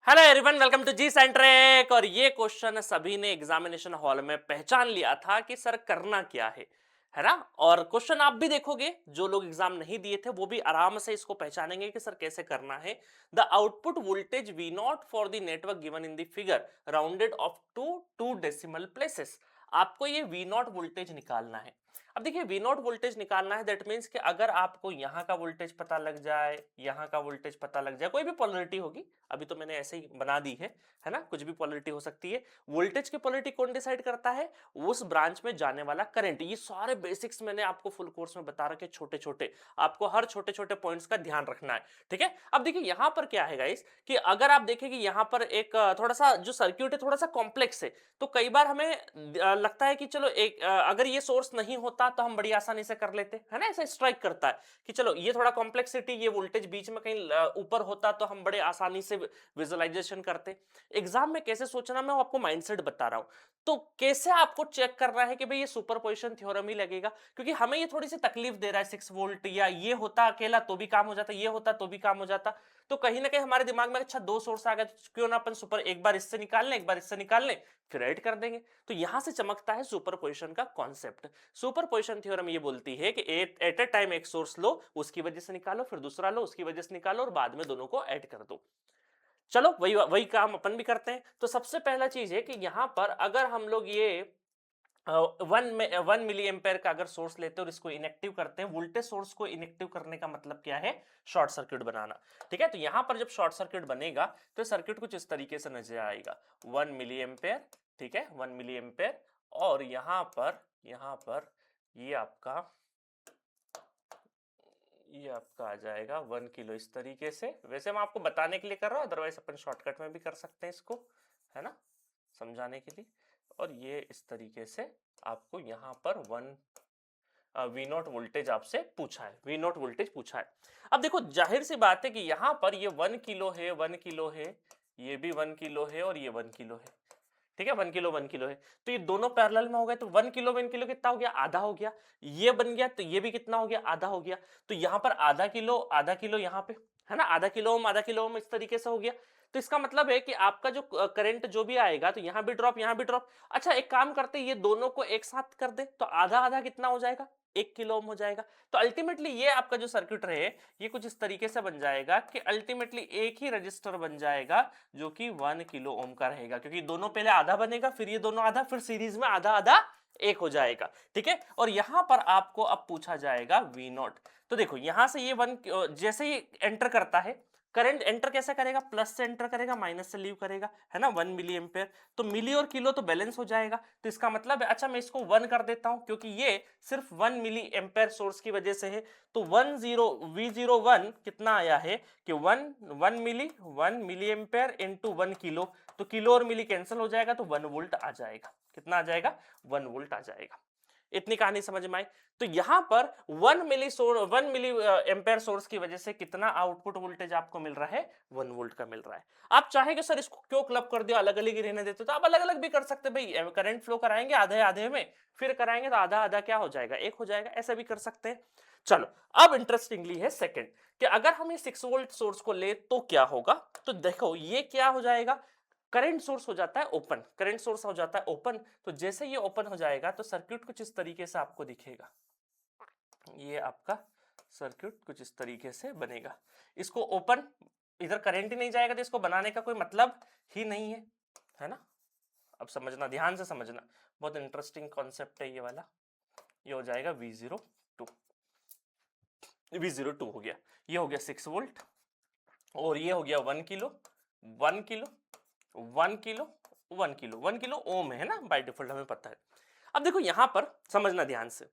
Hello everyone, welcome to G centric. और ये question सभी ने एग्जामिनेशन हॉल में पहचान लिया था कि सर करना क्या है ना। और क्वेश्चन आप भी देखोगे, जो लोग एग्जाम नहीं दिए थे वो भी आराम से इसको पहचानेंगे कि सर कैसे करना है। The output voltage V not for the network given in the figure rounded off to decimal places. आपको ये वी नॉट वोल्टेज निकालना है। अब देखिए, वी नॉट वोल्टेज निकालना है, दैट मीन्स कि अगर आपको यहाँ का वोल्टेज पता लग जाए, यहाँ का वोल्टेज पता लग जाए, कोई भी पोलरिटी होगी, अभी तो मैंने ऐसे ही बना दी है ना, कुछ भी पोलरिटी हो सकती है। वोल्टेज की पोलरिटी कौन डिसाइड करता है? उस ब्रांच में जाने वाला करंट। ये सारे बेसिक्स मैंने आपको फुल कोर्स में बता रखे, छोटे छोटे। आपको हर छोटे छोटे पॉइंट्स का ध्यान रखना है, ठीक है। अब देखिए यहाँ पर क्या है गाइस, कि अगर आप देखें कि यहाँ पर एक थोड़ा सा जो सर्क्यूट है थोड़ा सा कॉम्प्लेक्स है, तो कई बार हमें लगता है कि चलो एक अगर ये सोर्स नहीं होता तो हम बड़ी आसानी से कर लेते, है ना। ऐसा स्ट्राइक करता है कि चलो ये थोड़ा कॉम्प्लेक्सिटी, ये वोल्टेज बीच में कहीं ऊपर होता तो हम बड़े आसानी से विजुअलाइजेशन करते। एग्जाम में कैसे सोचना, मैं आपको माइंडसेट बता रहा हूं। तो कैसे आपको चेक करना है कि भाई ये सुपरपोजिशन थ्योरम ही लगेगा, क्योंकि हमें ये थोड़ी सी तकलीफ दे रहा है 6 वोल्ट, या ये होता अकेला तो भी काम हो जाता, ये होता तो भी काम हो जाता। तो कहीं ना कहीं हमारे दिमाग में अच्छा दो सोर्स आ गए, तो क्यों ना अपन सुपर एक बार इससे निकाल लें, एक बार इससे निकाल लें, फिर ऐड कर देंगे। तो यहां से चमकता है सुपरपोजिशन का कॉन्सेप्ट। सुपरपोजिशन थ्योरम ये बोलती है कि एट अ टाइम एक सोर्स लो, उसकी वजह से निकालो, फिर दूसरा लो, उसकी वजह से निकालो, और बाद में दोनों को ऐड कर दो। चलो वही वही काम अपन भी करते हैं। तो सबसे पहला चीज है कि यहां पर अगर हम लोग ये 1 मिली एम्पेयर का अगर सोर्स लेते हैं और इसको इनएक्टिव करते हैं, वोल्टेज सोर्स को इनएक्टिव करने का मतलब क्या है? शॉर्ट सर्किट बनाना, ठीक है। तो यहां पर जब शॉर्ट सर्किट बनेगा तो सर्किट कुछ इस तरीके से नजर आएगा। 1 मिली एम्पेयर, ठीक है, 1 मिली एम्पेयर। और यहां पर ये आपका ये आपका आ जाएगा 1 किलो, इस तरीके से। वैसे मैं आपको बताने के लिए कर रहा हूँ, अदरवाइज अपन शॉर्टकट में भी कर सकते हैं इसको, है ना, समझाने के लिए। और ये इस तरीके से आपको यहाँ पर वी नॉट वोल्टेज आपसे पूछा है, वी नॉट वोल्टेज पूछा है। अब देखो, जाहिर सी बात है कि यहाँ पर ये 1 किलो है, 1 किलो है, ये भी 1 किलो है, और ये 1 किलो है, ठीक है। 1 किलो 1 किलो है, तो ये दोनों पैरेलल में हो गए, तो 1 किलो 1 किलो कितना हो गया? आधा हो गया। ये बन गया, तो ये भी कितना हो गया? आधा हो गया। तो यहाँ पर आधा किलो यहाँ पे, है ना, आधा किलो ओम इस तरीके से हो गया। तो इसका मतलब है कि आपका जो करंट जो भी आएगा, तो यहाँ भी ड्रॉप, यहाँ भी ड्रॉप। अच्छा, एक काम करते हैं, ये दोनों को एक साथ कर दे, तो आधा आधा कितना हो जाएगा? 1 किलो ओम हो जाएगा। तो अल्टीमेटली ये आपका जो सर्किट रहे, ये कुछ इस तरीके से बन जाएगा कि अल्टीमेटली एक ही रजिस्टर बन जाएगा, जो कि 1 किलो ओम का रहेगा, क्योंकि दोनों पहले आधा बनेगा, फिर ये दोनों आधा, फिर सीरीज में आधा आधा एक हो जाएगा, ठीक है। और यहां पर आपको अब पूछा जाएगा वी नॉट। तो देखो यहां से ये वन जैसे ही एंटर करता है, करंट एंटर कैसे करेगा? प्लस से एंटर करेगा, माइनस से लीव करेगा, है ना, 1 मिली एम्पेयर। तो मिली और किलो तो बैलेंस हो जाएगा। तो इसका मतलब है, अच्छा मैं इसको 1 कर देता हूं, क्योंकि ये सिर्फ 1 मिली एम्पेयर सोर्स की वजह से है। तो 1 कितना आया है कि 1 मिली एम्पेयर इंटू 1 किलो। तो किलो और मिली कैंसिल हो जाएगा, तो 1 वोल्ट आ जाएगा। कितना आ जाएगा? 1 वोल्ट आ जाएगा। इतनी कहानी समझ में आई। तो यहां पर 1 मिली एम्पेयर सोर्स की वजह से कितना आउटपुट वोल्टेज आपको मिल रहा है? 1 वोल्ट का मिल रहा है। आप चाहेंगे सर इसको क्यों क्लब कर दिया, अलग अलग ही रहने देते, तो आप अलग अलग भी कर सकते भाई। करंट फ्लो कराएंगे आधे आधे में, फिर कराएंगे तो आधा आधा क्या हो जाएगा? एक हो जाएगा। ऐसा भी कर सकते हैं। चलो, अब इंटरेस्टिंगली है सेकंड, कि अगर हम ये 6 वोल्ट सोर्स को ले तो क्या होगा। तो देखो ये क्या हो जाएगा, करंट सोर्स हो जाता है ओपन, करंट सोर्स हो जाता है ओपन। तो जैसे ये ओपन हो जाएगा तो सर्किट कुछ इस तरीके से आपको दिखेगा। ये आपका सर्किट कुछ इस तरीके से बनेगा। इसको ओपन, इधर करंट ही नहीं जाएगा, तो इसको बनाने का कोई मतलब ही नहीं है ना। अब समझना, ध्यान से समझना, बहुत इंटरेस्टिंग कॉन्सेप्ट है ये वाला। ये हो जाएगा V02, V02 हो गया। ये हो गया 6 वोल्ट, और ये हो गया 1 kilo, 1 kilo, 1 kilo, 1 kilo, 1 kilo ohm है ना, बाय डिफॉल्ट हमें पता है। अब देखो यहां पर समझना ध्यान से,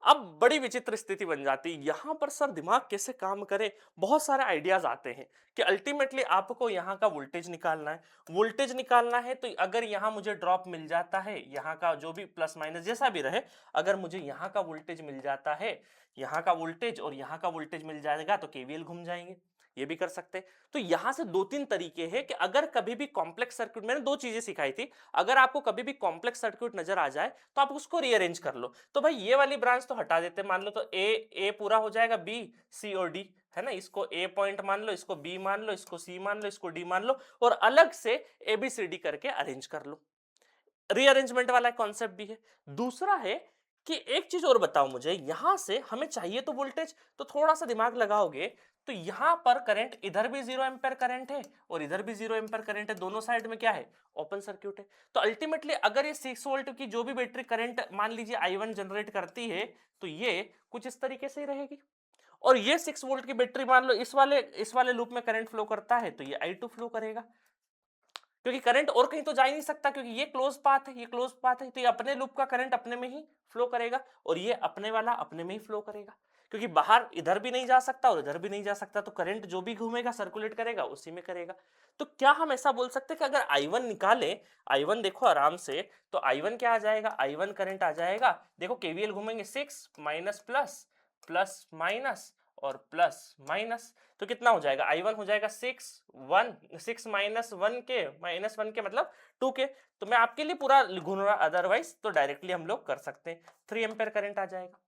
अब बड़ी विचित्र स्थिति बन जाती है यहां पर। सर दिमाग कैसे काम करे, बहुत सारे आइडियाज आते हैं कि अल्टीमेटली आपको यहां का वोल्टेज निकालना है। वोल्टेज निकालना है तो अगर यहां मुझे ड्रॉप मिल जाता है, यहां का जो भी प्लस माइनस जैसा भी रहे, अगर मुझे यहां का वोल्टेज मिल जाता है, यहां का वोल्टेज और यहां का वोल्टेज मिल जाएगा, तो केवीएल घूम जाएंगे। ये भी कर सकते हैं। तो यहां से दो तीन तरीके हैं कि अगर कभी भी कॉम्प्लेक्स सर्किट, मैंने दो चीजें सिखाई थी, अगर आपको कभी भी कॉम्प्लेक्स सर्किट नजर आ जाए तो आप उसको रीअरेंज कर लो। तो भाई ये वाली ब्रांच तो हटा देते, मान लो तो ए पूरा हो जाएगा, बी सी और डी, है ना, इसको ए पॉइंट मान लो, इसको बी मान लो, इसको सी मान लो, इसको डी मान लो और अलग से एबीसीडी करके अरेंज कर लो। रीअरेंजमेंट वाला कॉन्सेप्ट भी है। दूसरा है कि एक चीज और बताओ मुझे, यहां से हमें चाहिए तो वोल्टेज, तो थोड़ा सा दिमाग लगाओगे तो यहां पर करंट, इधर भी 0 एम्पेयर करंट है और इधर भी 0 एम्पेयर करंट है, दोनों साइड में क्या है, ओपन सर्किट है। तो अल्टीमेटली अगर ये 6 वोल्ट की जो भी बैटरी करंट मान लीजिए I1 जनरेट करती है तो ये कुछ इस तरीके से ही रहेगी। और ये 6 वोल्ट की बैटरी मान लो इस वाले लूप में करंट फ्लो करता है तो ये I2 फ्लो करेगा, क्योंकि करंट और कहीं तो जा ही नहीं सकता, क्योंकि ये क्लोज पाथ है, ये क्लोज पाथ है, तो ये अपने लूप का करंट अपने में ही फ्लो करेगा और ये अपने वाला अपने में ही फ्लो करेगा, क्योंकि बाहर इधर भी नहीं जा सकता और इधर भी नहीं जा सकता, तो करंट जो भी घूमेगा सर्कुलेट करेगा उसी में करेगा। तो क्या हम ऐसा बोल सकते हैं कि अगर I1 निकाले, I1 देखो आराम से, तो I1 क्या आ जाएगा, I1 करंट आ जाएगा, देखो केवीएल घूमेंगे 6 माइनस प्लस, प्लस माइनस और प्लस माइनस, तो कितना हो जाएगा, I1 हो जाएगा 6 माइनस 1 के, माइनस 1 के मतलब 2 के, तो मैं आपके लिए पूरा लिखूं रहा, अदरवाइज तो डायरेक्टली हम लोग कर सकते हैं। 3 एम्पेयर करंट आ जाएगा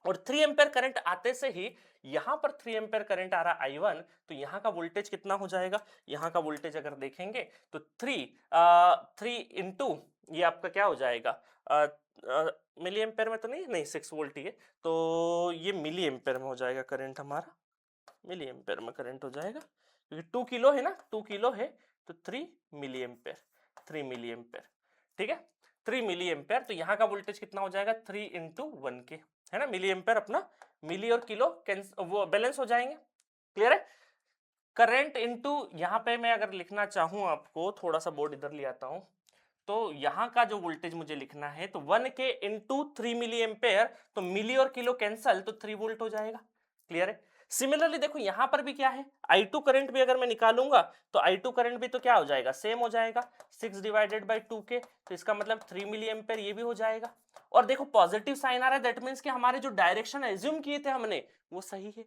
और 3 एम्पेयर करंट आते से ही यहां पर 3 एम्पेयर करंट आ रहा I1, तो यहां का वोल्टेज कितना हो जाएगा, यहां का वोल्टेज अगर देखेंगे तो 3 इंटू ये आपका क्या हो जाएगा, मिली एम्पेयर में तो नहीं नहीं 6 वोल्ट ही है, तो ये मिली एम्पेयर में हो जाएगा करंट हमारा, मिली एम्पेयर में करंट हो जाएगा, क्योंकि 2 किलो है ना, 2 किलो है तो 3 मिली एम्पेयर, 3 मिली एम्पेयर, ठीक है, 3 मिली एम्पेयर, तो यहाँ का वोल्टेज कितना हो जाएगा 3 इंटू 1 के, है ना, मिली एम्पेयर अपना मिली और किलो वो बैलेंस हो जाएंगे, क्लियर है। करंट इंटू यहाँ पे मैं अगर लिखना चाहूँ आपको, थोड़ा सा बोर्ड इधर ले आता हूँ, तो यहाँ का जो वोल्टेज मुझे लिखना है तो 1 के इंटू 3 मिली एम्पेयर, तो मिली और किलो कैंसल, तो 3 वोल्ट हो जाएगा, क्लियर है। सिमिलरली देखो यहाँ पर भी क्या है, I2 करंट भी अगर मैं निकालूंगा तो I2 करंट भी तो क्या हो जाएगा, सेम हो जाएगा 6 डिवाइडेड बाई 2 के, तो इसका मतलब 3 मिली एम्पेयर ये भी हो जाएगा। और देखो पॉजिटिव साइन आ रहा है, दैट मीन्स कि हमारे जो डायरेक्शन एज्यूम किए थे हमने वो सही है,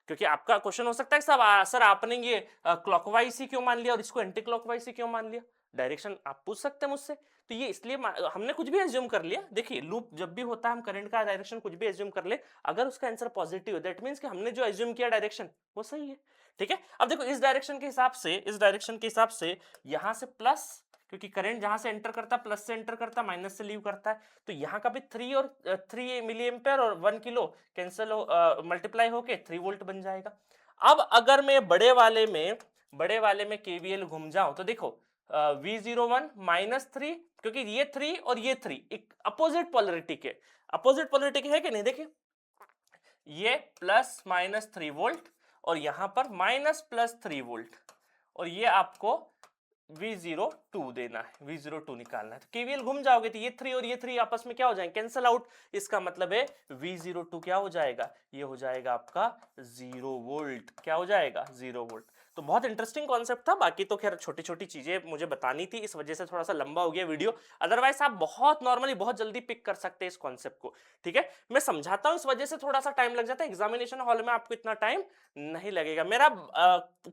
क्योंकि आपका क्वेश्चन हो सकता है सर आपने ये क्लॉकवाइज ही क्यों मान लिया और इसको एंटी क्लॉकवाइज ही क्यों मान लिया, डायरेक्शन आप पूछ सकते हैं मुझसे, तो ये इसलिए हमने कुछ भी एज्यूम कर लिया। देखिए लूप जब भी होता है हम करंट का डायरेक्शन कुछ भी एज्यूम कर ले, अगर उसका आंसर पॉजिटिव है दैट मींस कि हमने जो एज्यूम किया डायरेक्शन वो सही है, ठीक है। अब देखो इस डायरेक्शन के हिसाब से यहां से प्लस, क्योंकि करंट जहां से एंटर करता है प्लस से एंटर करता है, माइनस से लीव करता है, तो यहाँ का भी 3 और 3 मिली एम्पेयर और 1 किलो कैंसिल हो, मल्टीप्लाई होके 3 वोल्ट बन जाएगा। अब अगर मैं बड़े वाले में केवीएल घूम जाऊं तो देखो V01 माइनस 3, क्योंकि ये 3 और ये 3 एक अपोजिट पोलरिटी के है कि नहीं, देखिए ये प्लस माइनस 3 वोल्ट और यहां पर माइनस प्लस 3 वोल्ट, और ये आपको V02 देना है, V02 निकालना है, तो केवीएल घूम जाओगे तो ये 3 और ये 3 आपस में क्या हो जाएंगे, कैंसल आउट, इसका मतलब है V02 क्या हो जाएगा, ये हो जाएगा आपका 0 वोल्ट, क्या हो जाएगा 0 वोल्ट। तो बहुत इंटरेस्टिंग कॉन्सेप्ट था, बाकी तो खैर छोटी छोटी चीजें मुझे बतानी थी, इस वजह से थोड़ा सा लंबा हो गया वीडियो, अदरवाइज आप बहुत नॉर्मली बहुत जल्दी पिक कर सकते हैं इस कॉन्सेप्ट को, ठीक है। मैं समझाता हूं इस वजह से थोड़ा सा टाइम लग जाता है, एग्जामिनेशन हॉल में आपको इतना टाइम नहीं लगेगा। मेरा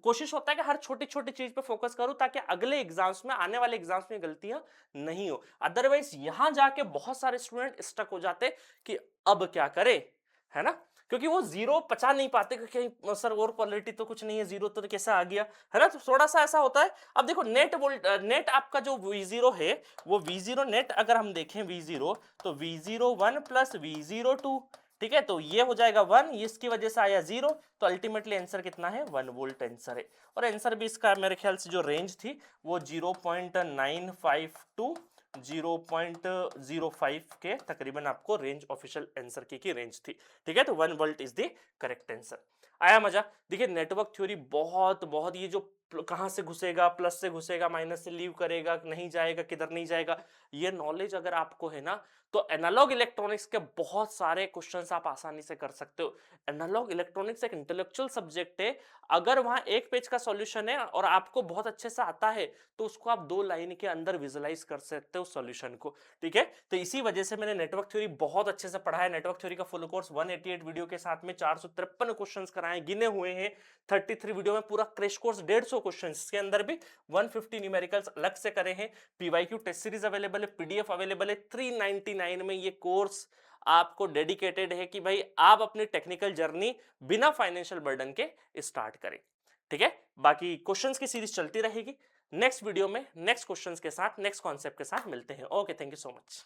कोशिश होता है कि हर छोटी छोटी चीज पे फोकस करूं ताकि अगले एग्जाम्स में, आने वाले एग्जाम्स में गलतियां नहीं हो, अदरवाइज यहां जाके बहुत सारे स्टूडेंट स्टक हो जाते कि अब क्या करें, है ना, क्योंकि वो जीरो पचा नहीं पाते कि कहीं सर और क्वालिटी तो कुछ नहीं है, जीरो तो कैसा आ गया, है ना, तो थोड़ा सा ऐसा होता है। अब देखो नेट आपका जो V0 है वो V0 नेट अगर हम देखें V0, तो V01 प्लस V02, ठीक है, तो ये हो जाएगा 1, इसकी वजह से आया 0, तो अल्टीमेटली आंसर कितना है 1 वोल्ट आंसर है। और आंसर भी इसका मेरे ख्याल से जो रेंज थी वो 0.95 टू 0.05 के तकरीबन आपको रेंज ऑफिशियल आंसर की रेंज थी, ठीक है, तो 1 volt is the correct answer. आया मजा। देखिए नेटवर्क थ्योरी बहुत बहुत, ये जो कहां से घुसेगा, प्लस से घुसेगा, माइनस से लीव करेगा, नहीं जाएगा, किधर नहीं जाएगा, ये नॉलेज अगर आपको है ना तो एनालॉग इलेक्ट्रॉनिक्स के बहुत सारे क्वेश्चंस आप आसानी से कर सकते हो। एनालॉग इलेक्ट्रॉनिक्स एक इंटेलेक्चुअल सब्जेक्ट है, अगर वहां एक पेज का सॉल्यूशन है और आपको बहुत अच्छे से आता है तो उसको आप 2 लाइन के अंदर विजुलाइज कर सकते हो सॉल्यूशन को, ठीक है। तो इसी वजह से मैंने नेटवर्क थ्योरी बहुत अच्छे से पढ़ा है। नेटवर्क थ्योरी का फुल कोर्स 188 वीडियो के साथ में 453 क्वेश्चंस कराए, गिने हुए हैं 33 वीडियो में, पूरा क्रैश कोर्स 150 क्वेश्चंस के अंदर भी 150 न्यूमेरिकल्स अलग से करे हैं, पीवाईक्यू टेस्ट सीरीज अवेलेबल है, पीडीएफ अवेलेबल है, 399 में ये कोर्स आपको डेडिकेटेड है कि भाई आप अपनी टेक्निकल जर्नी बिना फाइनेंशियल बर्डन के स्टार्ट करें। ठीक है, बाकी क्वेश्चंस की सीरीज चलती रहेगी। नेक्स्ट वीडियो में नेक्स्ट क्वेश्चंस के साथ, नेक्स्ट कॉन्सेप्ट के साथ मिलते हैं। Okay, thank you so much.